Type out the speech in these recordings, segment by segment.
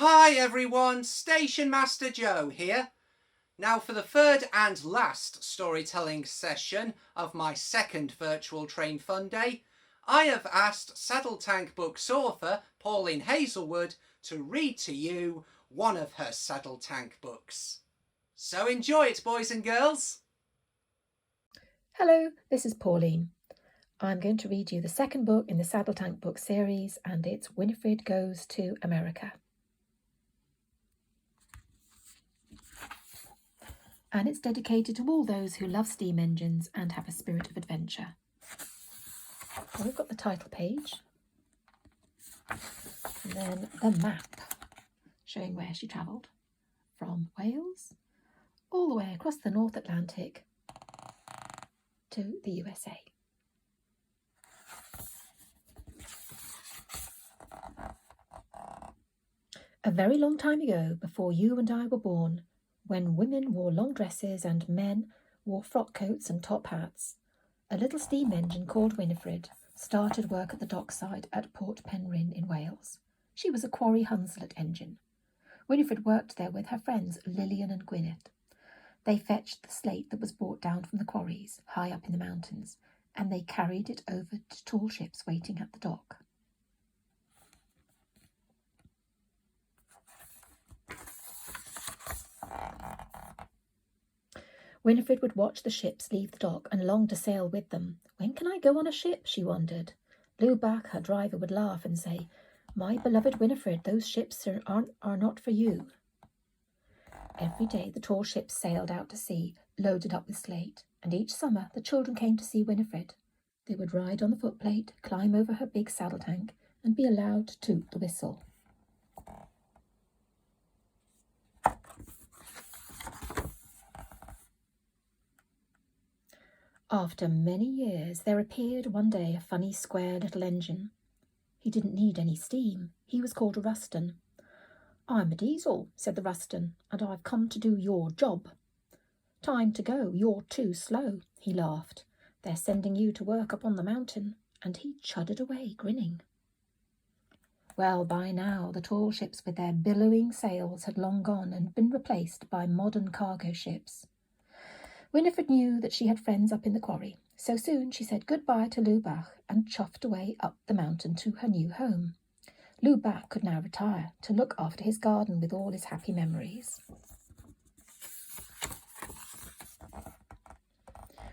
Hi everyone, Station Master Joe here. Now for the third and last storytelling session of my second virtual train fun day, I have asked Saddletank Books author Pauline Hazelwood to read to you one of her Saddletank books. So enjoy it, boys and girls. Hello, this is Pauline. I'm going to read you the second book in the Saddletank Books series, and it's Winifred Goes to America. And it's dedicated to all those who love steam engines and have a spirit of adventure. So we've got the title page, and then the map showing where she travelled from Wales all the way across the North Atlantic to the USA. A very long time ago, before you and I were born, when women wore long dresses and men wore frock coats and top hats, a little steam engine called Winifred started work at the dockside at Port Penrhyn in Wales. She was a quarry Hunslet engine. Winifred worked there with her friends Lillian and Gwyneth. They fetched the slate that was brought down from the quarries high up in the mountains, and they carried it over to tall ships waiting at the dock. Winifred would watch the ships leave the dock and long to sail with them. When can I go on a ship? She wondered. Lubach, her driver, would laugh and say, "My beloved Winifred, those ships are not for you." Every day the tall ships sailed out to sea, loaded up with slate, and each summer the children came to see Winifred. They would ride on the footplate, climb over her big saddle tank, and be allowed to toot the whistle. After many years, there appeared one day a funny, square little engine. He didn't need any steam. He was called a Ruston. "I'm a diesel," said the Ruston, "and I've come to do your job." "Time to go. You're too slow," he laughed. "They're sending you to work up on the mountain." And he chudded away, grinning. Well, by now, the tall ships with their billowing sails had long gone and been replaced by modern cargo ships. Winifred knew that she had friends up in the quarry, so soon she said goodbye to Lubach and chuffed away up the mountain to her new home. Lubach could now retire to look after his garden with all his happy memories.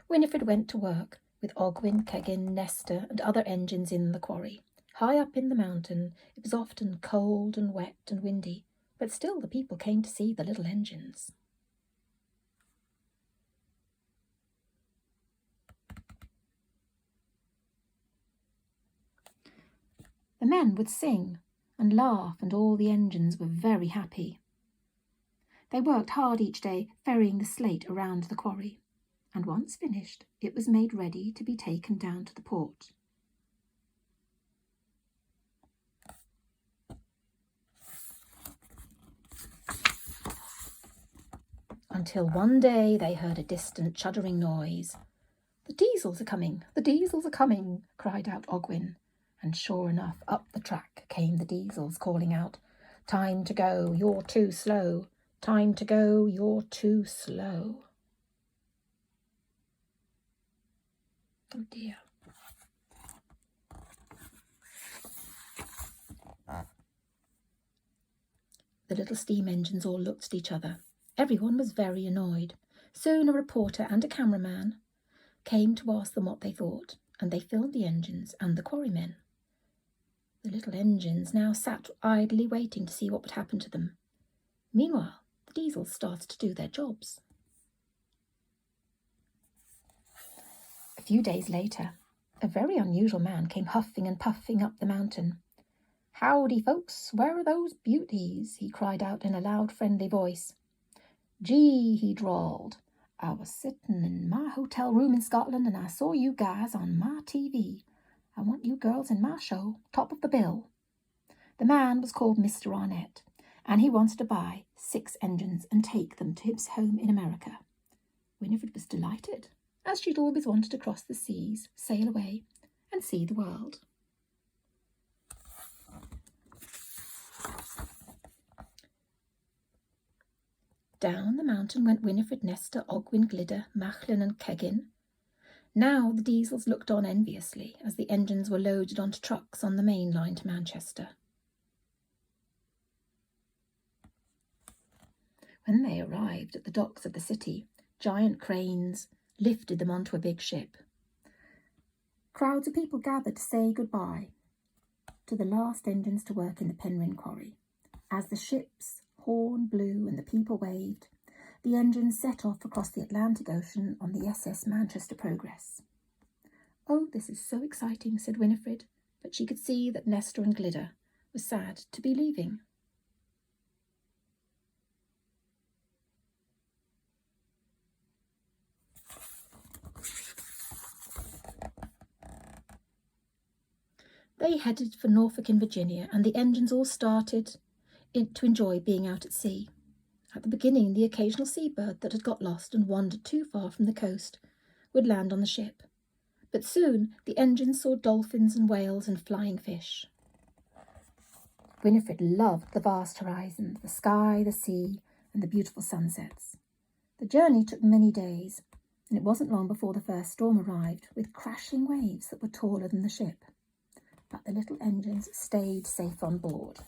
Winifred went to work with Ogwyn, Keggin, Nestor, and other engines in the quarry. High up in the mountain, it was often cold and wet and windy, but still the people came to see the little engines. The men would sing and laugh, and all the engines were very happy. They worked hard each day, ferrying the slate around the quarry, and once finished, it was made ready to be taken down to the port. Until one day they heard a distant chuddering noise. "The diesels are coming! The diesels are coming!" cried out Ogwyn. And sure enough, up the track came the diesels, calling out, "Time to go, you're too slow. Time to go, you're too slow." Oh dear. The little steam engines all looked at each other. Everyone was very annoyed. Soon a reporter and a cameraman came to ask them what they thought, and they filmed the engines and the quarrymen. The little engines now sat idly waiting to see what would happen to them. Meanwhile, the diesels started to do their jobs. A few days later, a very unusual man came huffing and puffing up the mountain. "Howdy, folks, where are those beauties?" he cried out in a loud, friendly voice. "Gee," he drawled, "I was sitting in my hotel room in Scotland and I saw you guys on my TV. I want you girls in my show, top of the bill." The man was called Mr. Arnett, and he wanted to buy 6 engines and take them to his home in America. Winifred was delighted, as she'd always wanted to cross the seas, sail away, and see the world. Down the mountain went Winifred, Nesta, Ogwyn, Glidder, Machlin and Keggin. Now the diesels looked on enviously as the engines were loaded onto trucks on the main line to Manchester. When they arrived at the docks of the city, giant cranes lifted them onto a big ship. Crowds of people gathered to say goodbye to the last engines to work in the Penryn quarry. As the ship's horn blew and the people waved, the engines set off across the Atlantic Ocean on the SS Manchester Progress. "Oh, this is so exciting," said Winifred, but she could see that Nesta and Glidder were sad to be leaving. They headed for Norfolk in Virginia, and the engines all started to enjoy being out at sea. At the beginning, the occasional seabird that had got lost and wandered too far from the coast would land on the ship. But soon the engines saw dolphins and whales and flying fish. Winifred loved the vast horizon, the sky, the sea, and the beautiful sunsets. The journey took many days, and it wasn't long before the first storm arrived, with crashing waves that were taller than the ship. But the little engines stayed safe on board.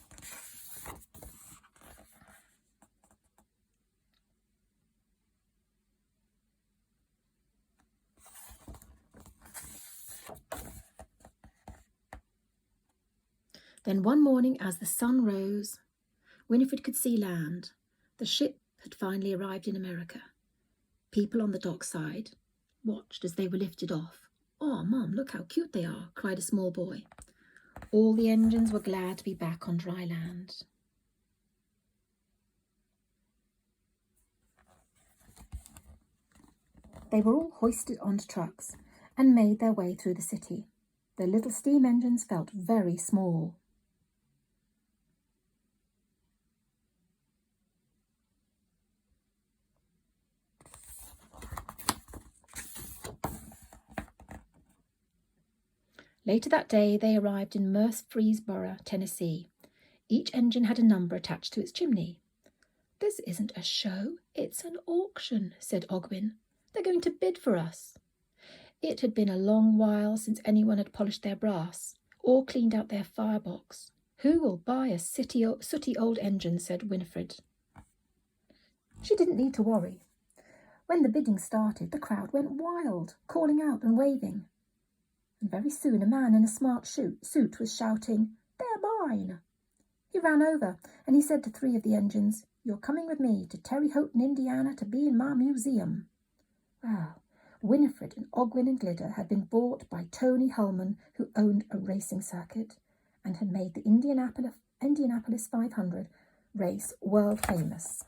Then one morning, as the sun rose, Winifred could see land. The ship had finally arrived in America. People on the dockside watched as they were lifted off. "Oh, Mum, look how cute they are," cried a small boy. All the engines were glad to be back on dry land. They were all hoisted onto trucks and made their way through the city. The little steam engines felt very small. Later that day, they arrived in Murfreesboro, Tennessee. Each engine had a number attached to its chimney. "This isn't a show, it's an auction," said Ogwyn. "They're going to bid for us." It had been a long while since anyone had polished their brass or cleaned out their firebox. "Who will buy a sooty old engine?" said Winifred. She didn't need to worry. When the bidding started, the crowd went wild, calling out and waving. And very soon a man in a smart suit was shouting, "They're mine!" He ran over and he said to 3 of the engines, "You're coming with me to Terre Haute, Indiana, to be in my museum." Well, Winifred and Ogwyn and Glidder had been bought by Tony Hullman, who owned a racing circuit and had made the Indianapolis 500 race world famous.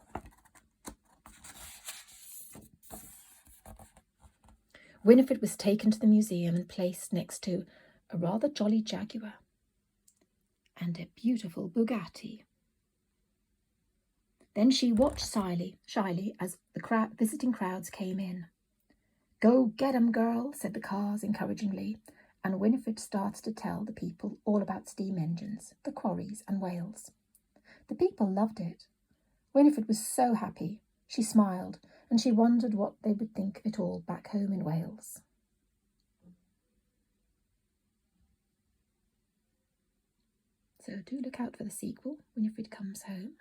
Winifred was taken to the museum and placed next to a rather jolly Jaguar and a beautiful Bugatti. Then she watched shyly as the visiting crowds came in. "Go get 'em, girl," said the cars encouragingly, and Winifred started to tell the people all about steam engines, the quarries and whales. The people loved it. Winifred was so happy. She smiled, and she wondered what they would think of it all back home in Wales. So do look out for the sequel, Winifred Comes Home.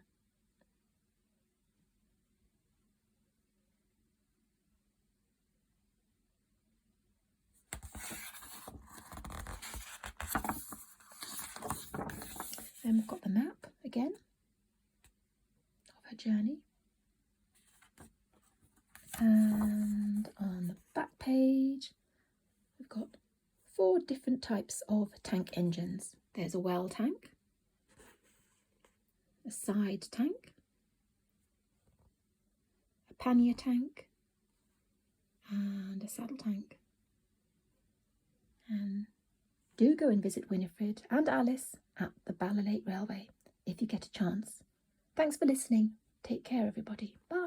Then we've got the map again of her journey. And on the back page, we've got 4 different types of tank engines. There's a well tank, a side tank, a pannier tank, and a saddle tank. And do go and visit Winifred and Alice at the Ballalate Railway if you get a chance. Thanks for listening. Take care, everybody. Bye.